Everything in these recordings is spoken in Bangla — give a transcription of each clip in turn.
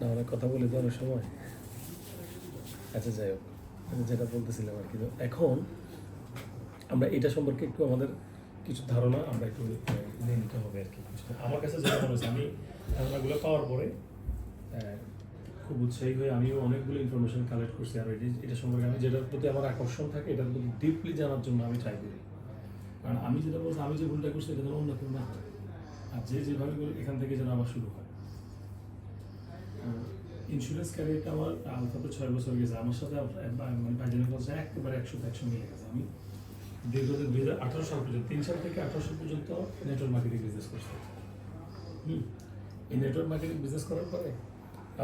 না অনেক কথা বলি তো অনেক সময়। আচ্ছা যাই হোক, আমি যেটা বলতেছিলাম আর কি, তো এখন আমরা এটা সম্পর্কে একটু আমাদের কিছু ধারণা আমরা একটু নিয়ে নিতে হবে আর কি। আমার কাছে যেটা মনে হচ্ছে, আমি ধারণাগুলো পাওয়ার পরে খুব উৎসাহী হয়ে আমিও অনেকগুলো ইনফরমেশন কালেক্ট করছি। আর এটা সম্পর্কে আমি যেটার প্রতি আমার আকর্ষণ থাকে এটার প্রতি ডিপলি জানার জন্য আমি ট্রাই করি। কারণ আমি যেটা বলছি, আমি যে ভুলটা করছি এটা যেন অন্য কেউ না হয়, আর যে যেভাবে করে এখান থেকে যেন আবার শুরু হয়। ইন্স্যুরেন্স ক্যারিয়ারটা আমার আলফাতে 6 বছর গেছে। আমার সাথে মানে ভাইজানের কাছে একেবারে 100% মিলে গেছে। আমি দীর্ঘদিন 2018 সাল পর্যন্ত, 3 সাল থেকে 18 সাল পর্যন্ত নেটওয়ার্ক মার্কেটিং বিজনেস করছি। এই নেটওয়ার্ক মার্কেটিং বিজনেস করার পরে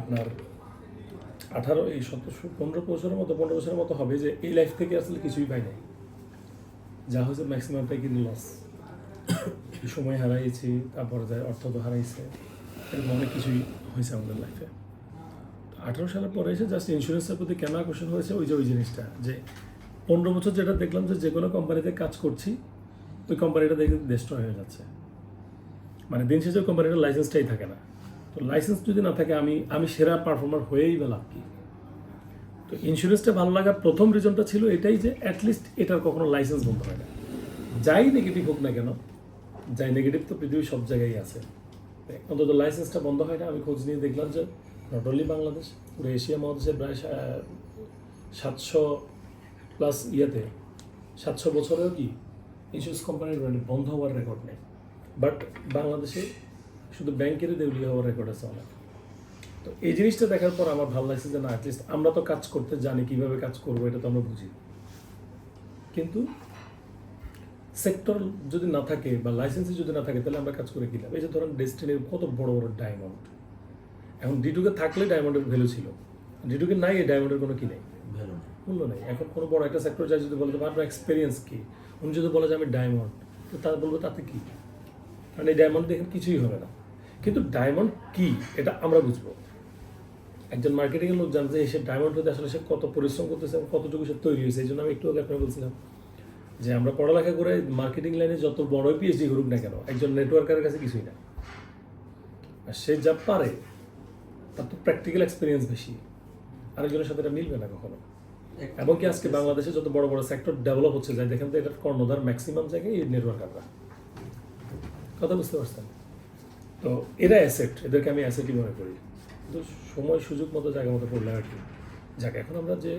আপনার 15 বছরের মতো হবে যে এই লাইফ থেকে আসলে কিছুই পাই নাই। যা হয়েছে ম্যাক্সিমামটাই কিন্তু লস। সময় হারাইছি, তারপরে যায় অর্থ তো হারাইছে, এরকম অনেক কিছুই হয়েছে আমাদের লাইফে। 18 সালের পরে এসে জাস্ট ইন্স্যুরেন্সের প্রতি কেন আকর্ষণ হয়েছে, ওই জিনিসটা যে 15 বছর যেটা দেখলাম যে কোনো কোম্পানিতে কাজ করছি, ওই কোম্পানিটা দেখে ডিস্ট্রয় হয়ে যাচ্ছে। মানে দিন শেষে কোম্পানিটার লাইসেন্সটাই থাকে না। তো লাইসেন্স যদি না থাকে আমি সেরা পারফর্মার হয়েই বা লাভ কি? তো ইন্স্যুরেন্সটা ভালো লাগার প্রথম রিজনটা ছিল এটাই যে অ্যাটলিস্ট এটার কখনো লাইসেন্স বন্ধ হয় না। যাই নেগেটিভ হোক না কেন, যাই নেগেটিভ তো পৃথিবীর সব জায়গায় আছে, অন্তত লাইসেন্সটা বন্ধ হয় না। আমি খোঁজ নিয়ে দেখলাম যে নট অনলি বাংলাদেশ, পুরো এশিয়া মহাদেশে প্রায় 700+ ইয়েতে 700 বছরেও কি ইন্স্যুরেন্স কোম্পানির বন্ধ হওয়ার রেকর্ড নেই। বাট বাংলাদেশে শুধু ব্যাংকেরই দেউলিয়া হওয়ার রেকর্ড আছে অনেক। তো এই জিনিসটা দেখার পর আমার ভালো লাগছে যে না, অ্যাটলিস্ট আমরা তো কাজ করতে জানি, কীভাবে কাজ করবো এটা তো আমরা বুঝি। কিন্তু সেক্টর যদি না থাকে বা লাইসেন্সই যদি না থাকে, তাহলে আমরা কাজ করে কী লাভ? এই যে ধরেন ডেস্টিনির কত বড় বড় ডায়মন্ড, এখন ডিটুকে থাকলে ডায়মন্ডের ভ্যালু ছিল, ডিটুকে নাই, এই ডায়মন্ডের কোনো কি নেই, মূল্য নেই। এখন কোনো বড় একটা সেক্টর যায় যদি বলতে আপনার এক্সপিরিয়েন্স কী, উনি যদি বলে যে আমি ডায়মন্ড, তো তারা বলবো তাতে কী, কারণ এই ডায়মন্ড দেখে কিছুই হবে না। কিন্তু ডায়মন্ড কী এটা আমরা বুঝবো। একজন মার্কেটিংয়ের লোক জানতে সে ডায়মন্ড হতে আসলে সে কত পরিশ্রম করতেছে, কতটুকু সে তৈরি হয়েছে। এই জন্য আমি একটু আগে আপনাকে বলছিলাম যে আমরা পড়ালেখা করে মার্কেটিং লাইনে যত বড় পিএইচডি করুক না কেন, একজন নেটওয়ার্কারের কাছে কিছুই না। আর সে যা পারে তার তো প্র্যাকটিক্যাল এক্সপিরিয়েন্স বেশি, আরেকজনের সাথে এটা মিলবে না কখনো। এমনকি আজকে বাংলাদেশে যত বড় বড় সেক্টর ডেভেলপ হচ্ছে যায়, দেখেন তো এটার কর্ণধার ম্যাক্সিমাম জায়গায় এই নেটওয়ার্কাররা। কথা বুঝতে পারছেন? তো এরা অ্যাসেট, এদেরকে আমি অ্যাসেটই মনে করি। কিন্তু সময় সুযোগ মতো জায়গা মতো পড়লে আর কি। যাক, এখন আমরা যে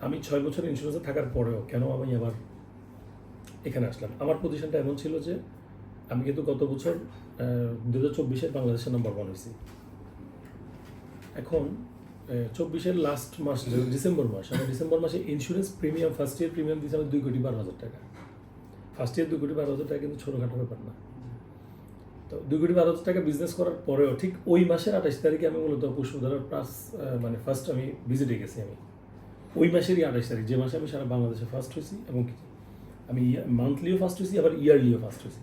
আমি 6 বছর ইন্স্যুরেন্সে থাকার পরেও কেন আমি আবার এখানে আসলাম, আমার পজিশনটা এমন ছিল যে আমি কিন্তু গত বছর 2024 বাংলাদেশের নাম্বার 1 হয়েছি। এখন 24 লাস্ট মাস, ডিসেম্বর মাস, আমি ডিসেম্বর মাসে insurance premium, first year premium দিয়েছি আমি 2,12,000 টাকা। ফার্স্ট ইয়ার 2,12,000 টাকা কিন্তু ছোটোখাটো ব্যাপার না। তো 2,12,000 টাকা বিজনেস করার পরেও ঠিক ওই মাসের 28 তারিখে আমি মূলত পুষ্পধারার মানে ফার্স্ট আমি ভিজিটে গেছি। আমি ওই মাসেরই 28 তারিখ, যে মাসে আমি সারা বাংলাদেশে ফার্স্ট হয়েছি, এবং আমি মান্থলিও ফার্স্ট হয়েছি, আবার ইয়ারলিও ফার্স্ট হয়েছি।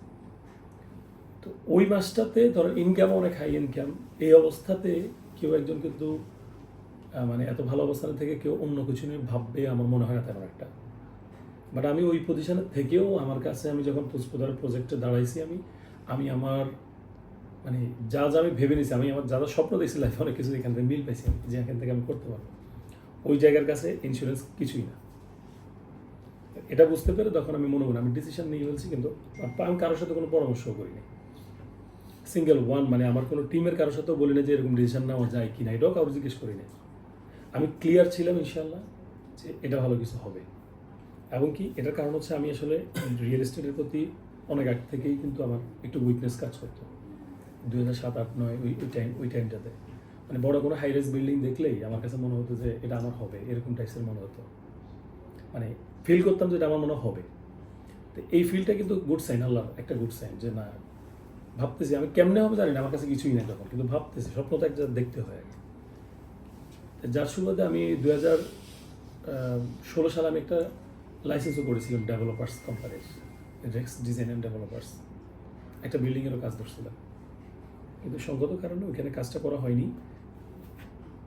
তো ওই মাসটাতে ধরো ইনকাম অনেক হাই ইনকাম, এই অবস্থাতে কেউ একজন কিন্তু মানে এত ভালো অবস্থানে থেকে কেউ অন্য কিছু নিয়ে ভাববে আমার মনে হয় না তেমন একটা। বাট আমি ওই পজিশনে থেকেও আমার কাছে, আমি যখন পুষ্পধারার প্রজেক্টে দাঁড়াইছি, আমি আমার মানে যা আমি ভেবে নিয়েছি, আমি আমার যা স্বপ্ন দেখছি লাইফে, অনেক কিছু এখান থেকে মিল পাইছি যে এখান থেকে আমি করতে পারবো। ওই জায়গার কাছে ইন্স্যুরেন্স কিছুই না। এটা বুঝতে পেরে তখন আমি মনে করি আমি ডিসিশন নিয়ে ফেলছি। কিন্তু আমি কারোর সাথে কোনো পরামর্শও করিনি, সিঙ্গেল ওয়ান, মানে আমার কোনো টিমের কারোর সাথেও বলি না যে এরকম ডিসিশন নেওয়া যায় কি না, এটাও কারো জিজ্ঞেস করি না। আমি ক্লিয়ার ছিলাম ইনশাল্লাহ যে এটা ভালো কিছু হবে। এবং কি এটার কারণ হচ্ছে আমি আসলে রিয়েল এস্টেটের প্রতি অনেক আগ থেকেই কিন্তু আমার একটু উইকনেস কাজ করতো। 2007, 8, 9 ওই টাইমটাতে মানে বড় কোনো হাই রাইজ বিল্ডিং দেখলেই আমার কাছে মনে হতো যে এটা আমার হবে, এরকম টাইপসের মনে হতো। মানে ফিল করতাম যে এটা আমার মনে হবে। তো এই ফিলটা কিন্তু গুড সাইন, আল্লাহর একটা গুড সাইন যে না, ভাবতেছি আমি কেমনে হবে জানি না, আমার কাছে কিছুই না তখন, কিন্তু ভাবতেছি, স্বপ্ন তো একটা দেখতে হয়। যার সুবাদে আমি 2016 সালে আমি একটা লাইসেন্সও করেছিলাম ডেভেলপার্স কোম্পানির, রেক্স ডিজাইন অ্যান্ড ডেভেলপার্স, একটা বিল্ডিংয়েরও কাজ ধরছিলাম। কিন্তু সঙ্গত কারণে ওইখানে কাজটা করা হয়নি।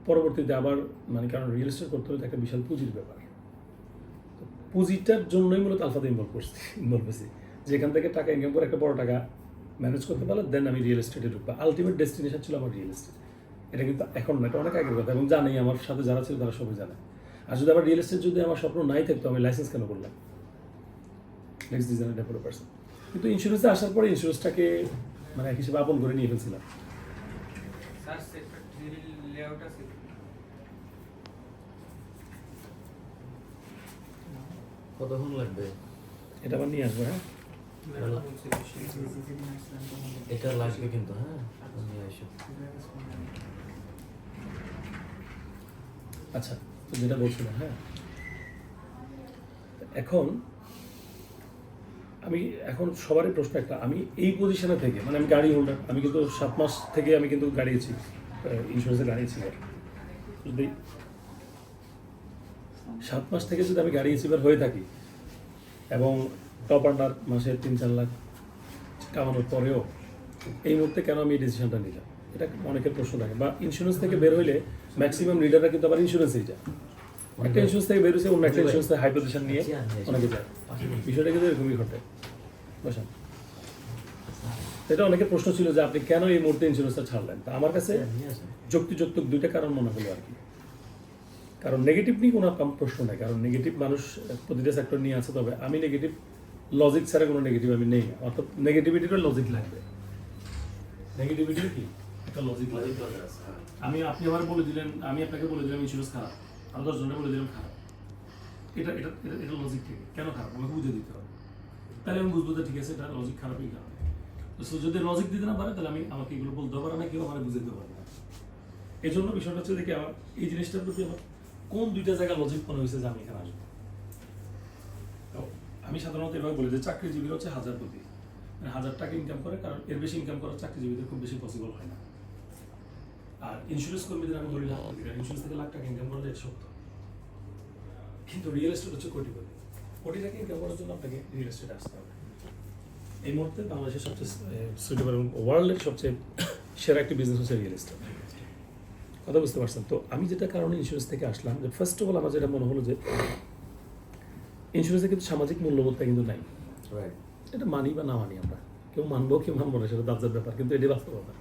পরবর্তীতে আবার মানে কারণ রিয়েল এস্টেট করতে হলে একটা বিশাল পুঁজির ব্যাপার, তো পুঁজিটার জন্যই মূলত আলফাতে ইনভলভ হয়েছি। যেখান থেকে টাকা ইনকাম করে একটা বড় টাকা ম্যানেজ করতে পারলে দেন আমি রিয়েল এস্টেটে ঢুকবো। আলটিমেট ডেস্টিনেশন ছিল আমার রিয়েল এস্টেট। এটা কিন্তু এখন না, এটা অনেক আগের কথা, এবং জানি আমার সাথে যারা ছিল তারা সবাই জানে। আর যদি আমার রিয়েল এস্টেট যদি আমার স্বপ্ন নাই থাকতো, আমি লাইসেন্স কেন করলাম নেক্সট ডিজাইনার ডেভেলপার্স? কিন্তু ইন্স্যুরেন্সে আসার পরে ইন্স্যুরেন্সটাকে মানে এক হিসেবে আপন করে নিয়ে ফেলছিলাম। স্যার সেক্টর 3 লেআউট আছে। কতক্ষণ লাগবে? এটা আবার নিয়ে আসবো। হ্যাঁ, এটা লাগবে কিন্তু, হ্যাঁ নিয়ে আসো। আচ্ছা, তো যেটা বলছিলাম, হ্যাঁ, এখন এখন সবারই প্রশ্ন একটা, আমি এই পজিশনে থেকে, মানে আমি গাড়ি হোল্ডার, আমি কিন্তু 7 মাস থেকে আমি কিন্তু গাড়িয়েছি, ইন্স্যুরেন্সে গাড়িয়েছি। যদি 7 মাস থেকে যদি আমি গাড়ি রিসিভার হয়ে থাকি এবং টপ আন্ডার মাসে 3-4 লাখ কামানোর পরেও এই মুহূর্তে কেন আমি এই ডিসিশনটা নিলাম, এটা অনেকের প্রশ্ন থাকে। বা ইন্স্যুরেন্স থেকে বের হইলে ম্যাক্সিমাম লিডাররা কিন্তু আবার ইন্স্যুরেন্সেই যায়। একটা ইন্স্যুরেন্স থেকে বের হয়েছে অন্য একটা ইন্স্যুরেন্স থেকে হাই পজিশন নিয়ে অনেকে যায়। বিষয়টা কিন্তু এরকমই ঘটে। বসেন, এটা অনেকের প্রশ্ন ছিল যে আপনি কেন এই মুহূর্তে ইন্স্যুরেন্সটা ছাড়লেন। তা আমার কাছে যুক্তিযুক্ত দুইটা কারণ মনে হলো আর কি। কারণ নেগেটিভ নিয়ে কোনো প্রশ্ন নেই, কারণ নেগেটিভ মানুষ প্রতিটা সেক্টর নিয়ে আছে, তবে আমি নেগেটিভ লজিক ছাড়া কোনো নেগেটিভ আমি নেই। অর্থাৎ নেগেটিভিটির লজিক লাগবে। নেগেটিভিটির কি একটা লজিক লাগবে। আপনি আবার বলে দিলেন, আমি আপনাকে বলে দিলাম ইন্স্যুরেন্স খারাপ, আমি 10 জনকে বলে দিলাম খারাপ। এটা এটা এটা লজিক থেকে কেন খারাপ আমাকে বুঝে দিতে হবে, তাহলে আমি বুঝবো যে ঠিক আছে এটা লজিক খারাপই খারাপ। তো যদি লজিক দিতে না পারে তাহলে আমাকে এগুলো বলতে পারে না, কেউ আমার বুঝে দিতে পারে না। এই জন্য বিষয়টা হচ্ছে দেখি আমার এই জিনিসটার প্রতি আমার কোন দুইটা জায়গা লজিক মনে হয়েছে যে আমি এখানে আসবো। আমি সাধারণত এভাবে বলি যে চাকরিজীবীরা হচ্ছে 1000 প্রতি, মানে 1000 টাকা ইনকাম করে, কারণ এর বেশি ইনকাম করা চাকরিজীবীদের খুব বেশি পসিবল হয় না। আর ইন্স্যুরেন্স কর্মীদের আমি ধরি লাখ কোটি, ইন্স্যুরেন্স থেকে লাখ টাকা ইনকাম করা যায় সত্য, কিন্তু রিয়েল এস্টেট হচ্ছে কোটিপতি। কোটি টাকা ইনকাম করার জন্য আপনাকে রিয়েল এস্টেটে আসতে হবে। এই মুহূর্তে বাংলাদেশের সবচেয়ে সুইটেবল এবং ওয়ার্ল্ডের সবচেয়ে সেরা একটি বিজনেস হচ্ছে রিয়েল এস্টেট। কথা বুঝতে পারছেন? তো আমি যেটা কারণে ইন্স্যুরেন্স থেকে আসলাম, যে ফার্স্ট অফ অল আমার যেটা মনে হলো যে ইন্স্যুরেন্সে কিন্তু সামাজিক মূল্যবোধটা কিন্তু নাই। এটা মানি বা না মানি, আমরা কেউ মানবো কেউ মানবো না, সেটা দাবজার ব্যাপার, কিন্তু এটি বাস্তবতা।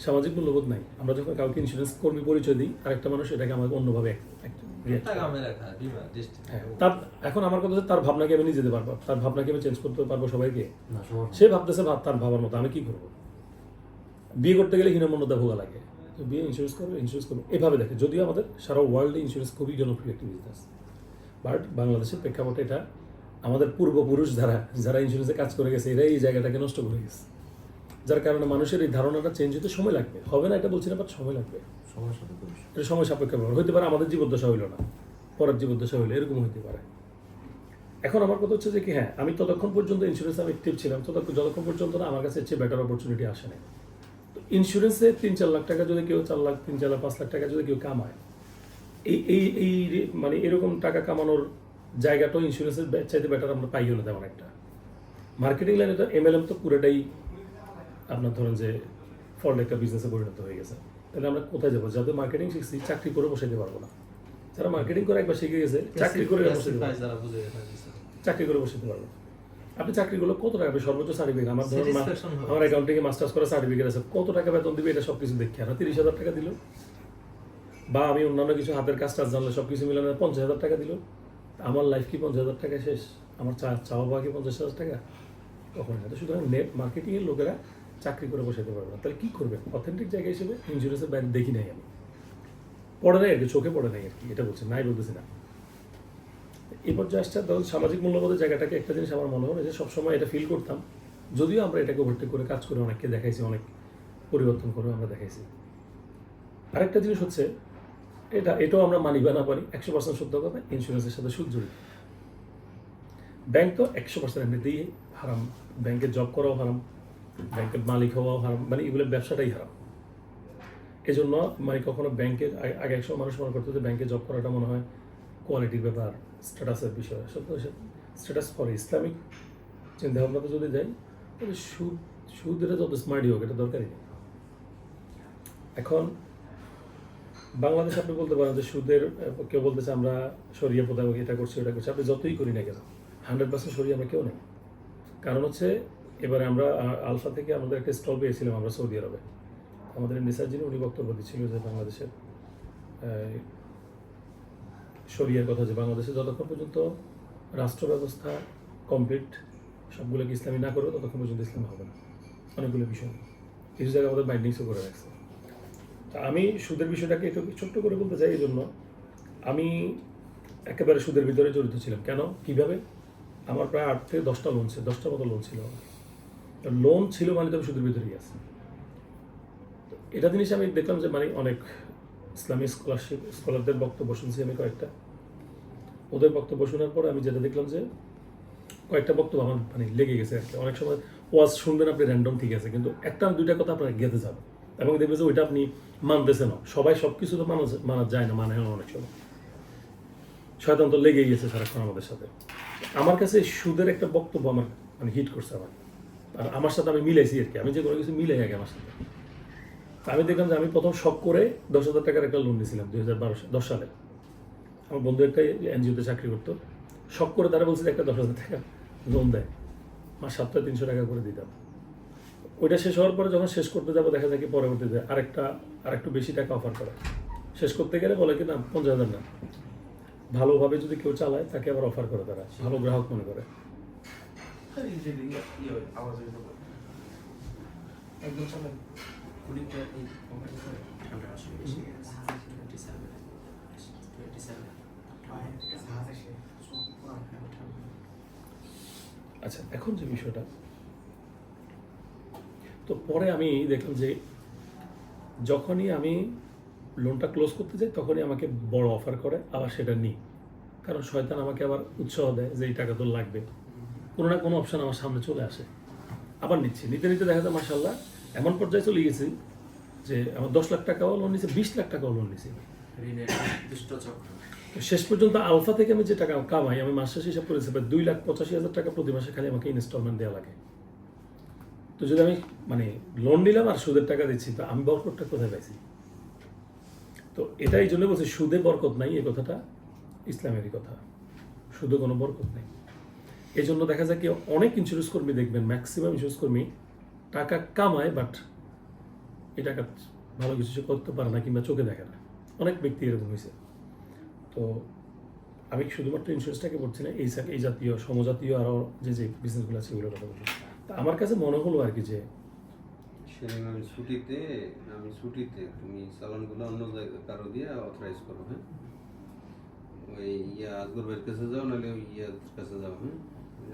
সামাজিক মূল্যবোধ নাই। আমরা যখন কাউকে ইন্স্যুরেন্স কর্মী পরিচয় দিই, আরেকটা মানুষ এটাকে আমাকে অন্যভাবে তার এখন আমার কথা হচ্ছে তার ভাবনাকে আমি নিয়ে যেতে পারবো, তার ভাবনাকে আমি চেঞ্জ করতে পারবো সবাইকে। সে ভাবতেছে তার ভাবার মতো, আমি কি করবো? বিয়ে করতে গেলে হীনমন্যতা ভোগা লাগে, তো বিয়ে ইন্স্যুরেন্স করবো এভাবে দেখে। যদিও আমাদের সারা ওয়ার্ল্ডে ইন্স্যুরেন্স খুবই জনপ্রিয় একটি বিজনেস, বাট বাংলাদেশের প্রেক্ষাপটে এটা আমাদের পূর্বপুরুষ যারা ইন্স্যুরেন্সে কাজ করে গেছে, এরাই এই জায়গাটাকে নষ্ট করে গেছে, যার কারণে মানুষের এই ধারণাটা চেঞ্জ হতে সময় লাগবে। হবে না এটা বলছি না, বাট সময় লাগবে। এটা সময় সাপেক্ষ ব্যাপার। হতে পারে আমাদের জীবদ্দশা হইল না, পরের জীবদ্দশা হইলে এরকম হতে পারে। এখন আমার কথা হচ্ছে যে কি, হ্যাঁ আমি ততক্ষণ পর্যন্ত ইন্স্যুরেন্সে আমি অ্যাক্টিভ ছিলাম, যতক্ষণ পর্যন্ত না আমার কাছে এর চেয়ে বেটার অপরচুনিটি আসে না। তো ইন্স্যুরেন্সে 3-4 লাখ টাকা যদি কেউ 4 লাখ 3-4 লাখ 5 লাখ টাকা যদি কেউ কামায়, এই মানে এরকম টাকা কামানোর জায়গাটাও ইন্স্যুরেন্সের চাইতে বেটার আমরা পাইও না তেমন একটা। মার্কেটিং লাইনে তো MLM তো পুরোটাই আপনার ধরেন যে ফল্ট একটা বিজনেসে পরিণত হয়ে গেছে। তাহলে আমরা কোথায় যাবো? যাদের মার্কেটিং শিখছি চাকরি করে বসাইতে পারবো না। যারা মার্কেটিং করে একবার শিখে গেছে চাকরি করে বসাইতে পারবো, চাকরি করে বসাইতে পারবো। আপনি চাকরিগুলো কত টাকা হবে? সর্বোচ্চ সার্টিফিকেট আমার ধরুন আমার অ্যাকাউন্টিংয়ে মাস্টার্স করা সার্টিফিকেট আছে, কত টাকা বেতন দিবে এটা সব কিছু দেখে আর 30,000 টাকা দিল, বা আমি অন্যান্য কিছু হাতের কাজ টাজ জানলে সব কিছু মিলানো 50,000 টাকা দিল, আমার লাইফ কি 50,000 টাকা শেষ? আমার চাওয়া পাওয়া কি 50,000 টাকা? কখনো না। তো সুতরাং নেট মার্কেটিংয়ের লোকেরা চাকরি করে বসাতে পারবে না। তাহলে কী করবেন? অথেন্টিক জায়গা হিসেবে ইন্স্যুরেন্সের ব্যাংক দেখি নাই আমি, পড়ে নাই আর কি, চোখে পড়ে নাই আর কি, এটা বলছি নাই বলতেছি না। এই পর্যায়ে আসছে ধরুন সামাজিক মূল্যবোধের জায়গাটাকে একটা জিনিস আমার মনে হয় যে সবসময় এটা ফিল করতাম, যদিও আমরা এটাকে ওভারটেক করে কাজ করে অনেককে দেখাইছি, অনেক পরিবর্তন করে আমরা দেখাইছি। আরেকটা জিনিস হচ্ছে এটাও আমরা মানি বা না পারি, 100% সত্য কথা, ইন্স্যুরেন্সের সাথে সুদ জড়িত। ব্যাংক তো 100% এমনিতেই হারাম, ব্যাংকে জব করাও হারাম, ব্যাংকের মালিক হওয়াও হারাম, মানে এগুলো ব্যবসাটাই হারাম। এই জন্য মানে কখনো ব্যাংকের আগে একসময় মানুষ মনে করতো যে ব্যাংকে জব করাটা মনে হয় কোয়ালিটির ব্যাপার, স্ট্যাটাসের বিষয়। সত্য স্ট্যাটাস পরে ইসলামিক চিন্তাভাবনাতে যদি যাই তাহলে সুদের যত স্মার্টই হোক এটা দরকারই নেই। এখন বাংলাদেশ আপনি বলতে পারেন যে সুদের কেউ বলতেছে আমরা শরিয়া মোতাবেক এটা করছি ওটা করছি, আপনি যতই করি না কেন 100% শরিয়া আমরা কেউ নেই। কারণ হচ্ছে এবারে আমরা আলফা থেকে আমাদের একটা স্টল পেয়েছিলাম আমরা সৌদি আরবে, আমাদের নিসার যিনি উনি বক্তব্য দিচ্ছিল যে বাংলাদেশের শরিয়ার কথা, যে বাংলাদেশে যতক্ষণ পর্যন্ত রাষ্ট্র ব্যবস্থা কমপ্লিট সবগুলোকে ইসলামী না করবে ততক্ষণ পর্যন্ত ইসলামী হবে না। অনেকগুলো বিষয় কিছু জায়গায় আমাদের বাইন্ডিংসও করে রাখছে। তা আমি সুদের বিষয়টাকে একটু ছোট্ট করে বলতে চাই। এই জন্য আমি একেবারে সুদের ভিতরে জড়িত ছিলাম। কেন, কীভাবে? আমার প্রায় 8 থেকে 10টা লোন ছিল, 10টা মতো লোন ছিল। লোন ছিল মানে তো আমি সুদের ভিতরেই আছে। এটা জিনিস আমি দেখলাম যে মানে অনেক ইসলামী স্কলারদের বক্তব্য শুনছি আমি কয়েকটা। ওদের বক্তব্য শোনার পরে আমি যেটা দেখলাম যে কয়েকটা বক্তব্য আমার মানে লেগে গেছে আর কি। অনেক সময় ওয়াজ শুনবেন আপনি র্যান্ডম, ঠিক আছে, কিন্তু একটা দুইটা কথা আপনার গেঁথে যাবে এবং দেখবেন যে ওইটা আপনি মানতেছেন না। সবাই সব কিছু তো মানা যায় না, মানে অনেক সময় শয়তান তো লেগেই গেছে সারাক্ষণ আমাদের সাথে। আমার কাছে সুদের একটা বক্তব্য আমার মানে হিট করছে আমার, আর আমার সাথে আমি মিলাইছি আর কি। আমি যে কোনো কিছু মিলাই আগে আমার সাথে। আমি দেখলাম যে আমি প্রথম শখ করে 10,000 টাকার একটা লোন নিয়েছিলাম 2010 সালে। আমার বন্ধু একটা এনজিওতে চাকরি করতো, শখ করে তারা বলছে একটা 10,000 টাকা লোন দেয়, মাস সপ্তাহে 300 টাকা করে দিতাম। ওইটা শেষ হওয়ার পরে যখন শেষ করতে যাবো দেখা যায় কি পরবর্তীতে আরেকটু বেশি টাকা অফার করে। শেষ করতে গেলে বলে কি না 50,000 না, ভালোভাবে যদি কেউ চালায় তাকে আবার অফার করে, তারা ভালো গ্রাহক মনে করে। আচ্ছা, এখন যে বিষয়টা, তো পরে আমি দেখলাম যে যখনই আমি লোনটা ক্লোজ করতে যাই তখনই আমাকে বড় অফার করে, আবার সেটা নিই। কারণ শয়তান আমাকে আবার উৎসাহ দেয় যে এই টাকা তো লাগবে, কোনো না কোনো অপশান আমার সামনে চলে আসে, আবার নিচ্ছি। নিতে নিতে দেখা যায় মাশাআল্লাহ এমন পর্যায়ে চলে গেছি যে আমার 10 লাখ টাকাও লোন নিয়েছি, 20 লাখ টাকাও লোন নিয়েছি। শেষ পর্যন্ত আলফা থেকে আমি যে টাকা কামাই, আমি মাস শেষে হিসাব করেছি প্রায় 2,85,000 টাকা প্রতি মাসে খালি আমাকে ইনস্টলমেন্ট দেওয়া লাগে। তো যদি আমি মানে লোন নিলাম আর সুদের টাকা দিচ্ছি, তো আমি বরকতটা কোথায় পাইছি? তো এটা এই জন্য বলছি সুদে বরকত নাই, এই কথাটা ইসলামেরই কথা। সুদে কোনো বরকত নেই। এই জন্য দেখা যায় কি অনেক ইন্স্যুরেন্স কর্মী দেখবেন, ম্যাক্সিমাম ইন্স্যুরেন্স কর্মী টাকা কামায় বাট এই টাকা ভালো কিছু সে করতে পারে না কিংবা চোখে দেখে না। অনেক ব্যক্তি এরকম হয়েছে। তো আমি শুধুমাত্র ইন্স্যুরেন্সটাকে বলছি না, এই জাতীয় সমজাতীয় আরও যে বিজনেসগুলো আছে ওগুলোর কথা বলছি। তা আমার কাছে মনে হলো আর কি যে আমি ছুটিতে তুমি চালানগুলো অন্য জায়গায় কারো দিয়ে অথরাইজ করো, হ্যাঁ, ওই আকবর ভাইয়ের কাছে যাও, নাহলে ওই কাছে যাও, হ্যাঁ,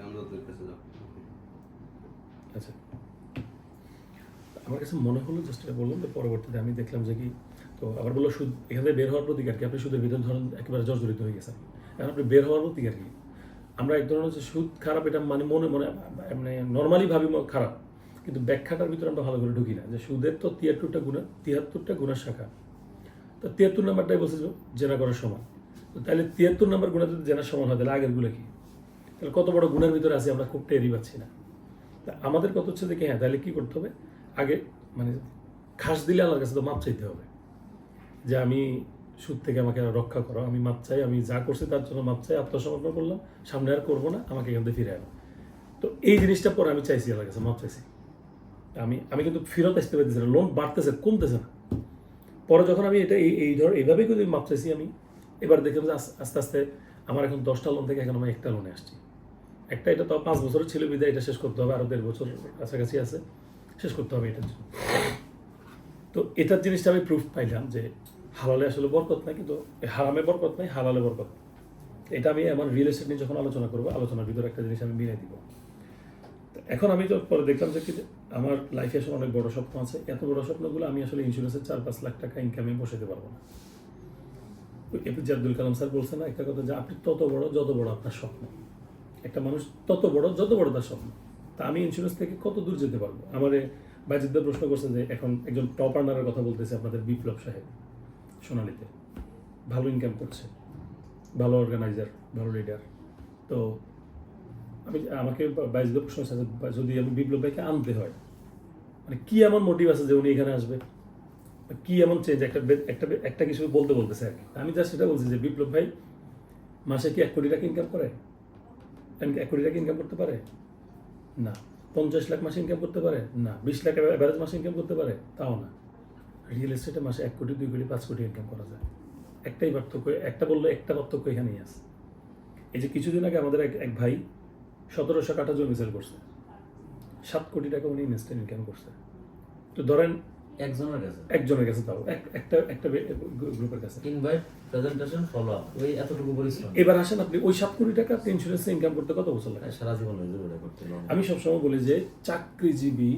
আমজাদের কাছে যাও। আচ্ছা, আমার কাছে মনে হলো জাস্ট এটা বললাম, যে পরবর্তীতে আমি দেখলাম যে কি, তো আবার বললো সুদ এখান থেকে বের হওয়ার প্রতিকার কি, আপনি সুদের ভিতরে ধরেন একেবারে জর্জরিত হয়ে গেছেন, এখন আপনি বের হওয়ার প্রতিকার কি? আমরা এক ধরনের হচ্ছে সুদ খারাপ, এটা মানে মনে মানে নর্মালি ভাবি খারাপ, কিন্তু ব্যাখ্যাটার ভিতরে আমরা ভালো করে ঢুকি না। যে সুদের তো 73টা গুণের শাখা, তো 73 নাম্বারটাই বলছে জেনা করার সমান। তো তাহলে 73 নাম্বার গুণা যদি জেনার সমান হয় তাহলে আগের গুলো কি? তাহলে কত বড় গুণের ভিতরে আছে আমরা খুব টেরই পাচ্ছি না। তা আমাদের কথা হচ্ছে যে হ্যাঁ, তাহলে কী করতে হবে? আগে মানে খাস দিলে আল্লাহর কাছে তো মাপ চাইতে হবে, যে আমি সুদ থেকে আমাকে রক্ষা করো, আমি মাপ চাই, আমি যা করছি তার জন্য মাপ চাই, আত্মসমর্পণ করলাম, সামনে আর করবো না, আমাকে এখান থেকে ফিরে আনো। তো এই জিনিসটা পরে আমি চাইছি আল্লাহর কাছে, মাপ চাইছি। আমি কিন্তু ফেরত আসতে পারতেছি না, লোন বাড়তেছে, কমতেছে না। পরে যখন আমি এটা এইভাবেই কিন্তু মাপ চাইছি, আমি এবার দেখলাম যে আস্তে আস্তে আমার এখন 10টা লোন থেকে এখন আমি একটা লোনে আসছি। এটা তো 5 বছরের ছিল বিদায়, এটা শেষ করতে হবে, আরও 1.5 বছর কাছাকাছি আছে, শেষ করতে হবে এটার জন্য। তো এটার জিনিসটা আমি প্রুফ পাইলাম যে হালালে আসলে বরকত নাই, কিন্তু হারামে বরকত নাই, হালালে বরকত। এটা আমি আমার রিয়েল এস্টেট নিয়ে যখন আলোচনা করবো, আলোচনার ভিতরে একটা জিনিস আমি মিলাই দিব। এখন আমি তো পরে দেখলাম যে কি আমার লাইফে আসলে অনেক বড় স্বপ্ন আছে, এত বড় স্বপ্নগুলো আমি আসলে ইন্স্যুরেন্সের 4-5 লাখ টাকা ইনকামে বসাতে পারবো না। এপিজে আব্দুল কালাম স্যার বলছে না একটা কথা, যে আপনি তত বড় যত বড় আপনার স্বপ্ন, একটা মানুষ তত বড় যত বড় তার স্বপ্ন। তা আমি ইন্স্যুরেন্স থেকে কত দূর যেতে পারবো? আমার বাইজিদ্দার প্রশ্ন করছে যে এখন একজন টপ আর্নারের কথা বলতেছে আপনাদের বিপ্লব সাহেব, সোনালীতে ভালো ইনকাম করছে, ভালো অর্গানাইজার, ভালো লিডার। তো আমাকে বাইজিদ্দার প্রশ্ন আছে, যদি আমি বিপ্লব ভাইকে আনতে হয়, মানে কি এমন মোটিভ আছে যে উনি এখানে আসবে, কি এমন চেঞ্জ একটা কিছু বলতেছে আর কি। আমি জাস্ট সেটা বলছি যে বিপ্লব ভাই মাসে কি 1 কোটি টাকা ইনকাম করে? 1 কোটি টাকা ইনকাম করতে পারে না। 50 লাখ মাসে ইনকাম করতে পারে না। 20 লাখ অ্যাভারেজ মাসে ইনকাম করতে পারে, তাও না। রিয়েল এস্টেটে মাসে 1 কোটি 2 কোটি 5 কোটি ইনকাম করা যায়। একটাই পার্থক্য, একটা বললে একটা পার্থক্য এখানেই আছে। এই যে কিছুদিন আগে আমাদের এক ভাই 1700 কাঠা জমি সেল করছে, 7 কোটি টাকা উনি ইনস্ট্যান্ট ইনকাম করছে। তো ধরেন একজনের কাছে একজনের কাছে তাও একটা গ্রুপের কাছে। ইনভাইট, প্রেজেন্টেশন, ফলো আপ, ওই এতটুকু পরিশ্রম। এবার আসেন আপনি ওই 7 কোটি টাকা ইন্স্যুরেন্সে ইনকাম করতে কত বছর লাগে? সারা জীবন হয়ে যাবে করতে হবে। আমি সবসময় বলি যে চাকরিজীবী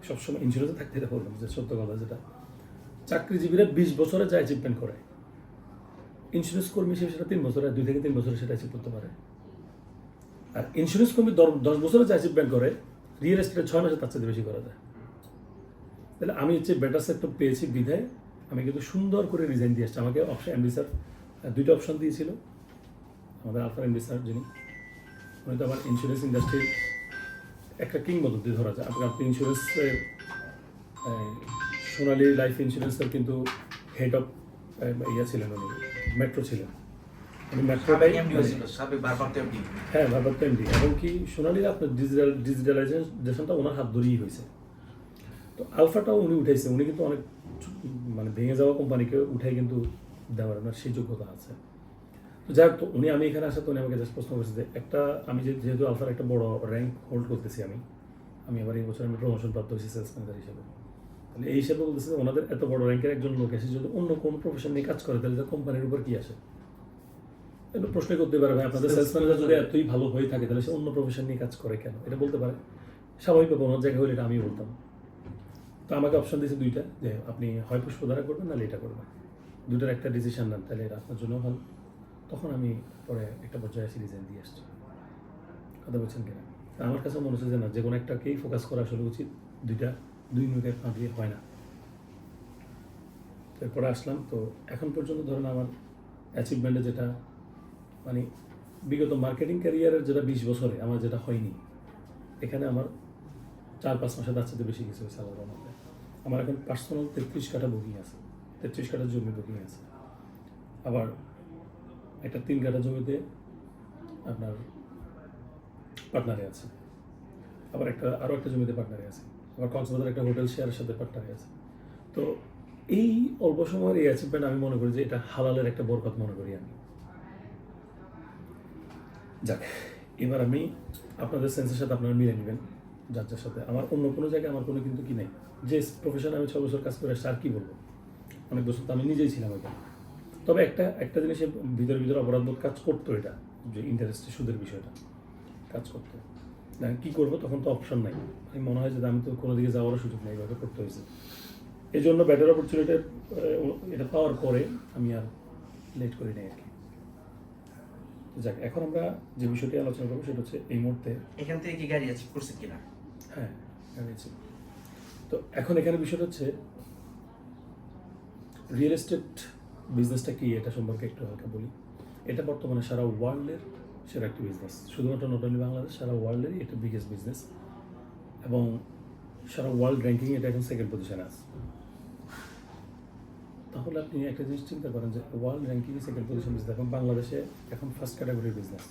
সবসময় ইন্স্যুরেন্সে থাকতে, এটা বললাম যে সত্য কথা যেটা, চাকরিজীবীরা 20 বছরে যা অ্যাচিভমেন্ট করে, ইন্স্যুরেন্স কর্মী সে সেটা 3 বছরে, 2 থেকে 3 বছরে সেটা অ্যাচিভ করতে পারে। আর ইন্স্যুরেন্স কর্মী 10 বছরে যা অ্যাচিভমেন্ট করে, রিয়েল এস্টেটে 6 মাসে তার চেয়ে বেশি করা যায়। তাহলে আমি হচ্ছে বেটার সেক্টর পেয়েছি বিধায় আমি কিন্তু সুন্দর করে রিজাইন দিয়ে আসছি। আমাকে অপশন এমডি স্যার 2টা অপশন দিয়েছিল, আমাদের আলফার এমডি স্যার যিনি, উনি তো আমার ইন্স্যুরেন্স ইন্ডাস্ট্রির একটা কিংবদন্তি ধরা যায়। আপনি ইন্স্যুরেন্সের সোনালী লাইফ ইন্স্যুরেন্সের কিন্তু হেড অফ ইয়া ছিলেন, উনি মেট্রো ছিলেন, উনি মেট্রোটাই হ্যাঁ ভারত এমডি। এবং কি সোনালীর আপনার ডিজিটালাইজেশনটা ওনার হাত ধরেই হয়েছে। তো আলফাটাও উনি উঠাইছে, উনি কিন্তু অনেক মানে ভেঙে যাওয়া কোম্পানিকে উঠাই কিন্তু দেওয়ার ওনার সেই যোগ্যতা আছে। তো যাই হোক, তো উনি আমি এখানে আসাতে উনি আমাকে জাস্ট প্রশ্ন করেছে যে একটা আমি যেহেতু আলফার একটা বড় র্যাঙ্ক হোল্ড করতেছি, আমি আবার এই বছর আমি প্রমোশন প্রাপ্ত হয়েছি সেলস ম্যানেজার হিসেবে। তাহলে এই হিসেবে বলতেছে যে ওনাদের এত বড় র্যাঙ্কের একজন লোক এসে যদি অন্য কোনো প্রফেশন নিয়ে কাজ করে তাহলে কোম্পানির উপর কি আসে? এটা প্রশ্ন করতে পারে, ভাই আপনাদের সেলস ম্যানেজার যদি এতই ভালো হয়ে থাকে তাহলে সে অন্য প্রফেশন নিয়ে কাজ করে কেন? এটা বলতে পারে, স্বাভাবিকভাবে ওনার জায়গায় হলে এটা আমি বলতাম। তো আমাকে অপশন দিয়েছে 2টা, যে আপনি হয় পুষ্পধারা করবেন নাহলে এটা করবেন, 2টার একটা ডিসিশন নেন, তাহলে এটা আপনার জন্য ভালো। তখন আমি পরে একটা পর্যায়ে এসে রিজাইন দিয়ে আসছি। কথা বলছেন কিনা? আমার কাছে মনে হচ্ছে যে না, যে কোনো একটাকেই ফোকাস করা আসলে উচিত, দুই নৌকায় পা দিয়ে হয় না। এরপরে আসলাম, তো এখন পর্যন্ত ধরেন আমার অ্যাচিভমেন্টে যেটা মানে বিগত মার্কেটিং ক্যারিয়ারের যেটা 20 বছরে আমার যেটা হয়নি, এখানে আমার 4-5 মাসে তার সাথে বেশি কিছু হয়েছে আলাদা মধ্যে। আমার এখন পার্সোনাল 33 কাঠা বুকিং আছে, 33 কাঠা জমি বুকিং আছে। আবার একটা 3 কাঠা জমিতে আপনার পার্টনারে আছে, আবার আরও একটা জমিতে পার্টনারে আছে, আবার কক্সবাজার একটা হোটেল শেয়ারের সাথে পার্টনারে আছে। তো এই অল্প সময়ের এই অ্যাচিভমেন্ট আমি মনে করি যে এটা হালালের একটা বরকত মনে করি আমি। যাক, এবার আমি আপনাদের সেন্সের সাথে আপনারা মিলে নেবেন যার সাথে। আমার অন্য কোনো জায়গায় আমার কোনো কিন্তু কি নেই, যে প্রফেশনে আমি 6 বছর কাজ করে আসছি, আর কি বলবো, অনেক বছর তো আমি নিজেই ছিলাম ওইখানে। তবে একটা জিনিসের ভিতরে অপরাধবোধ কাজ করতো, এটা যে ইন্টারেস্টে সুদের বিষয়টা কাজ করতো। না কী করবো, তখন তো অপশন নাই। আমি মনে হয় যে আমি তো কোনো দিকে যাওয়ারও সুযোগ নেই, এইভাবে করতে হয়েছে। এই জন্য বেটার অপরচুনিটি এটা পাওয়ার পরে আমি আর লেট করি নাই আর কি। যাক, এখন আমরা যে বিষয়টি আলোচনা করবো সেটা হচ্ছে এই মুহূর্তে এখান থেকে কি গাড়ি আছে করছে কিনা? হ্যাঁ জানিয়েছি। তো এখন এখানে বিষয়টা হচ্ছে রিয়েল এস্টেট বিজনেসটা কি, এটা সম্পর্কে একটু হালকা বলি। এটা বর্তমানে সারা ওয়ার্ল্ডের সেরা একটি বিজনেস, শুধুমাত্র নট অনলি বাংলাদেশ, সারা ওয়ার্ল্ডেরই এটা বিগেস্ট বিজনেস। এবং সারা ওয়ার্ল্ড র্যাঙ্কিংয়ে এটা এখন 2nd পজিশনে আছে। তাহলে আপনি একটা জিনিস চিন্তা করেন যে ওয়ার্ল্ড র্যাঙ্কিংয়ে 2nd পজিশন বিজনেস, এবং বাংলাদেশে এখন 1st ক্যাটাগরির বিজনেস।